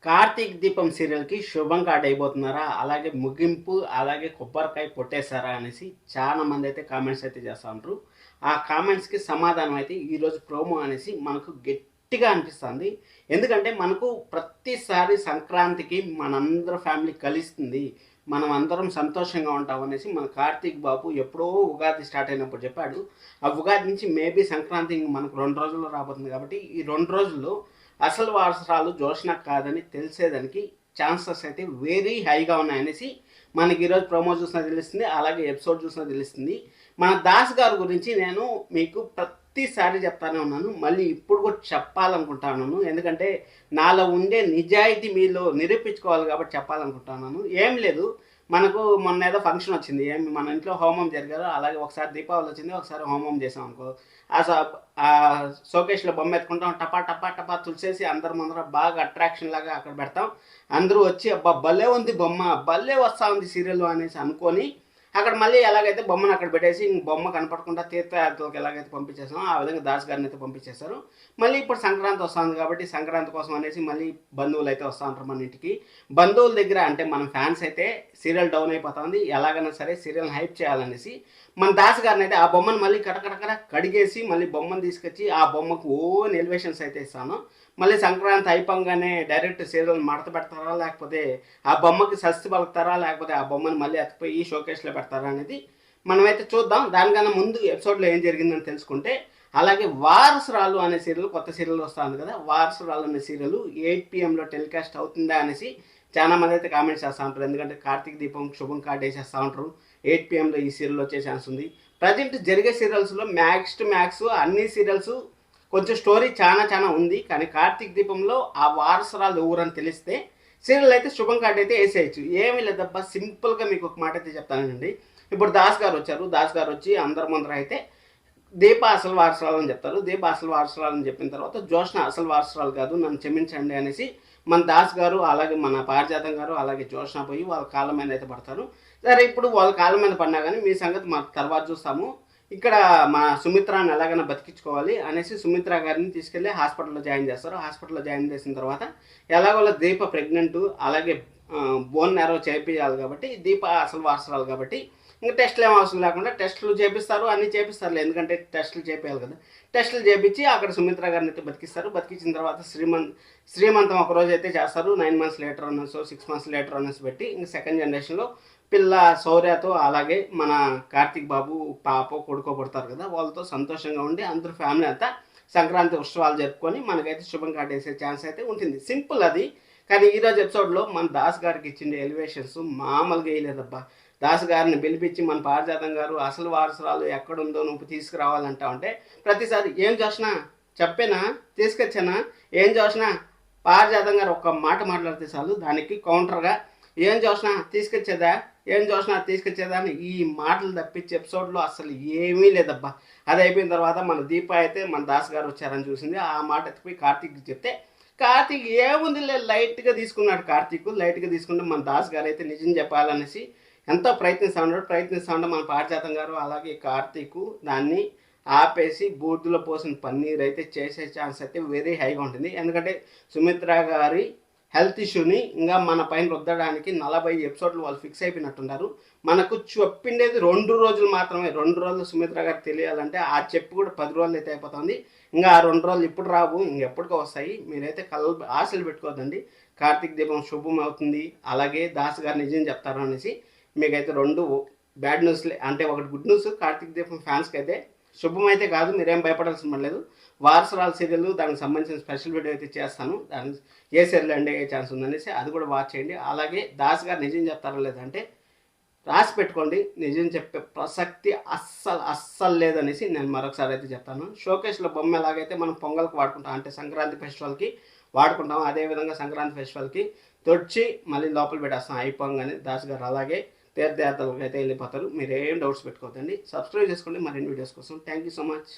కార్తీక్ దీపం సీరియల్‌కి శుభం కార్డ్ అయిపోతున్నారా? అలాగే ముగింపు, అలాగే కొబ్బరికాయ కొట్టేసారా అనేసి చాలా మందైతే కామెంట్స్ అయితే చేస్తా ఉంటారు. ఆ కామెంట్స్‌కి సమాధానం అయితే ఈరోజు ప్రోమో అనేసి మనకు గట్టిగా అనిపిస్తుంది. ఎందుకంటే మనకు ప్రతిసారి సంక్రాంతికి మనందరి ఫ్యామిలీ కలుస్తుంది. మనం అందరం సంతోషంగా ఉంటాం అనేసి మన కార్తీక్ బాబు ఎప్పుడో ఉగాది స్టార్ట్ అయినప్పుడు చెప్పాడు. ఆ ఉగాది నుంచి మేబీ సంక్రాంతి మనకు 2 రోజుల్లో రాబోతుంది కాబట్టి ఈ 2 రోజుల్లో అసలు వారసురాలు జోష్న కాదని తెలిసేదానికి ఛాన్సెస్ అయితే వెరీ హైగా ఉన్నాయనేసి మనకి ఈరోజు ప్రోమో చూసినా తెలుస్తుంది, అలాగే ఎపిసోడ్ చూసినా తెలుస్తుంది. మన దాస్ గారి గురించి నేను మీకు ప్రతిసారి చెప్తానే ఉన్నాను, మళ్ళీ ఇప్పుడు కూడా చెప్పాలనుకుంటున్నాను. ఎందుకంటే నాలో ఉండే నిజాయితీ మీలో నిరూపించుకోవాలి కాబట్టి చెప్పాలనుకుంటున్నాను. ఏం లేదు, మనకు మొన్న ఏదో ఫంక్షన్ వచ్చింది, ఏమి మన ఇంట్లో హోమం జరిగారు. అలాగే ఒకసారి దీపావళి వచ్చింది, ఒకసారి హోమం చేసాం అనుకో. ఆ షోకేస్లో బొమ్మ ఎత్తుకుంటాం, టపా టపా టపా తులిసేసి అందరి ముందర బాగా అట్రాక్షన్ లాగా అక్కడ పెడతాం. అందరూ వచ్చి అబ్బా భలే ఉంది బొమ్మ, భలే వస్తూ ఉంది సీరియల్ అనేసి అనుకొని అక్కడ మళ్ళీ ఎలాగైతే బొమ్మను అక్కడ పెట్టేసి బొమ్మ కనపడకుండా తీర్థయాత్రలకు ఎలాగైతే పంపించేసామో ఆ విధంగా దాస్ గారిని అయితే పంపించేశారు. మళ్ళీ ఇప్పుడు సంక్రాంతి వస్తుంది కాబట్టి సంక్రాంతి కోసం అనేసి మళ్ళీ బంధువులు అయితే వస్తూ ఉంటారు మన ఇంటికి. బంధువుల దగ్గర అంటే మన ఫ్యాన్స్ అయితే సీరియల్ డౌన్ అయిపోతుంది, ఎలాగైనా సరే సీరియల్ హైప్ చేయాలనేసి మన దాస్ గారిని అయితే ఆ బొమ్మను మళ్ళీ కడకడకడ కడిగేసి మళ్ళీ బొమ్మను తీసుకొచ్చి ఆ బొమ్మకు ఓన్ ఎలివేషన్స్ అయితే ఇస్తాను. మళ్ళీ సంక్రాంతి అయిపోగానే డైరెక్ట్ సీరియల్ మడత పెడతారా, లేకపోతే ఆ బొమ్మకి సస్తి పలుకుతారా, లేకపోతే ఆ బొమ్మను మళ్ళీ ఎత్తిపోయి షోకేస్లో పెడతారా అనేది మనమైతే చూద్దాం. దానికన్నా ముందు ఎపిసోడ్లో ఏం జరిగిందని తెలుసుకుంటే, అలాగే వారసురాలు అనే సీరియల్ కొత్త సీరియల్ వస్తుంది కదా, వారసురాలు అనే సీరియల్ 8 PM టెలికాస్ట్ అవుతుందా అనేసి చాలా మంది అయితే కామెంట్స్ చేస్తూ ఉంటారు. ఎందుకంటే కార్తీక్ దీపం శుభం కార్డ్ వేసేస్తూ ఉంటారు. 8 PM ఈ సీరియల్ వచ్చే ఛాన్స్ ఉంది. ప్రజెంట్ జరిగే సీరియల్స్లో మ్యాక్స్ టు మ్యాక్స్ అన్ని సీరియల్స్ కొంచెం స్టోరీ చాలా ఉంది. కానీ కార్తీక్ దీపంలో ఆ వారసురాలు ఊరని తెలిస్తే సీరియల్ అయితే శుభం కార్డ్ అయితే వేసేయచ్చు. ఏమీ లేదబ్బా, సింపుల్గా మీకు ఒక మాట అయితే చెప్తానండి. ఇప్పుడు దాస్ గారు వచ్చారు, దాస్ గారు వచ్చి అందరి ముందర అయితే దీప అసలు వారసురాలు అని చెప్తారు. దీప అసలు వారసురాలు అని చెప్పిన తర్వాత జోష్న అసలు వారసురాలు కాదు, నన్ను క్షమించండి అనేసి మన దాస్ గారు అలాగే మన పారిజాతం గారు అలాగే జోష్న పోయి వాళ్ళ కాళ్ళ మీద అయితే పడతారు. సరే, ఇప్పుడు వాళ్ళ కాళ్ళ మీద పడినా కానీ మీ సంగతి మా తర్వాత చూస్తాము. ఇక్కడ మా సుమిత్రాన్ని ఎలాగైనా బతికించుకోవాలి అనేసి సుమిత్ర గారిని తీసుకెళ్ళి హాస్పిటల్లో జాయిన్ చేస్తారు. హాస్పిటల్లో జాయిన్ చేసిన తర్వాత ఎలాగోలా దీప ప్రెగ్నెంట్, అలాగే బోన్ నేరో చేయించాలి కాబట్టి దీప అసలు వారసురాలు కాబట్టి ఇంకా టెస్టులు ఏం అవసరం లేకుండా టెస్టులు చేపిస్తారు, అన్నీ చేపిస్తారు. ఎందుకంటే టెస్టులు చేపించాలి కదా. టెస్టులు చేపించి అక్కడ సుమిత్ర గారిని అయితే బతికిస్తారు. బతికించిన తర్వాత శ్రీమంతం ఒక రోజు అయితే చేస్తారు. 9 months లేటర్ అనేసి 6 months లేటర్ అనేసి పెట్టి ఇంకా సెకండ్ జనరేషన్లో పిల్ల శౌర్యతో అలాగే మన కార్తీక్ బాబు పాప కొడుకో పడతారు కదా, వాళ్ళతో సంతోషంగా ఉండి అందరూ ఫ్యామిలీ అంతా సంక్రాంతి ఉత్సవాలు జరుపుకొని మనకైతే శుభం కార్డ్ వేసే ఛాన్స్ అయితే ఉంటుంది. సింపుల్ అది. కానీ ఈరోజు ఎపిసోడ్లో మన దాస్ గారికి ఇచ్చిన ఎలివేషన్స్ మామూలుగా వేయలేదబ్బా. దాస్ గారిని పిలిపించి మన పారిజాతం గారు అసలు వారసురాలు ఎక్కడుందో నువ్వు తీసుకురావాలంటా ఉంటే ప్రతిసారి ఏం చూసినా చెప్పేనా, తీసుకొచ్చానా, ఏం చూసినా పారిజాతం గారు ఒక్క మాట మాట్లాడితే చాలు దానికి కౌంటర్గా ఏం చూసినా తీసుకొచ్చేదా, ఏం చూసినా తీసుకొచ్చేదా అని ఈ మాటలు తప్పించి ఎపిసోడ్లో అసలు ఏమీ లేదబ్బా. అది అయిపోయిన తర్వాత మన దీప అయితే మన దాస్ గారు వచ్చారని చూసింది. ఆ మాట ఎత్తిపోయి కార్తీక్ చెప్తే కార్తీక్ ఏముంది లైట్గా తీసుకున్నాడు. కార్తీక్ లైట్గా తీసుకుంటే మన దాస్ గారు అయితే నిజం చెప్పాలనేసి ఎంతో ప్రయత్నిస్తూ ఉంటే మన పారిజాతం గారు అలాగే కార్తీక్ దాన్ని ఆపేసి బూర్దులో పోసిన పన్నీర్ అయితే చేసే ఛాన్స్ అయితే వెరీ హైగా ఉంటుంది. ఎందుకంటే సుమిత్ర గారి హెల్త్ ఇష్యూని ఇంకా మన పైన రుద్దడానికి 40 ఎపిసోడ్లు వాళ్ళు ఫిక్స్ అయిపోయినట్టున్నారు. మనకు చెప్పిండేది 2 రోజులు మాత్రమే. 2 రోజులు సుమిత్ర గారికి తెలియాలంటే ఆ చెప్పు కూడా 10 రోజులు అయితే అయిపోతుంది. ఇంకా ఆ 2 రోజులు ఇప్పుడు రావు, ఇంకెప్పటికో వస్తాయి. మీరైతే ఆశలు పెట్టుకోవద్దండి. కార్తీక్ దీపం శుభం అవుతుంది, అలాగే దాస్ గారు నిజం చెప్తారు అనేసి మీకైతే 2 బ్యాడ్ న్యూస్లే. అంటే ఒకటి గుడ్ న్యూస్, కార్తీక్ దీపం ఫ్యాన్స్కి అయితే శుభం అయితే కాదు, మీరేం భయపడాల్సిన పని లేదు. వారసురాలు సీరియల్ దానికి సంబంధించిన స్పెషల్ వీడియో అయితే చేస్తాను. దాని ఏ సీరియల్ అండే ఏ ఛాన్స్ ఉందనేసి అది కూడా వాచ్ చేయండి. అలాగే దాస్ గారు నిజం చెప్తారా లేదంటే రాసి పెట్టుకోండి. నిజం చెప్పే ప్రసక్తి అస్సలు లేదనేసి నేను మరొకసారి అయితే చెప్తాను. షోకేస్లో బొమ్మ ఎలాగైతే మనం పొంగల్కి వాడుకుంటాం, అంటే సంక్రాంతి ఫెస్టివల్కి వాడుకుంటాం, అదేవిధంగా సంక్రాంతి ఫెస్టివల్కి తొడిచి మళ్ళీ లోపల పెట్టేస్తాం అయిపోగానే. దాస్ గారు అలాగే తీర్థయాత్రలకు అయితే వెళ్ళిపోతారు. మీరు ఏం డౌట్స్ పెట్టుకోవద్దండి. సబ్స్క్రైబ్ చేసుకోండి మరిన్ని వీడియోస్ కోసం. Thank you so much.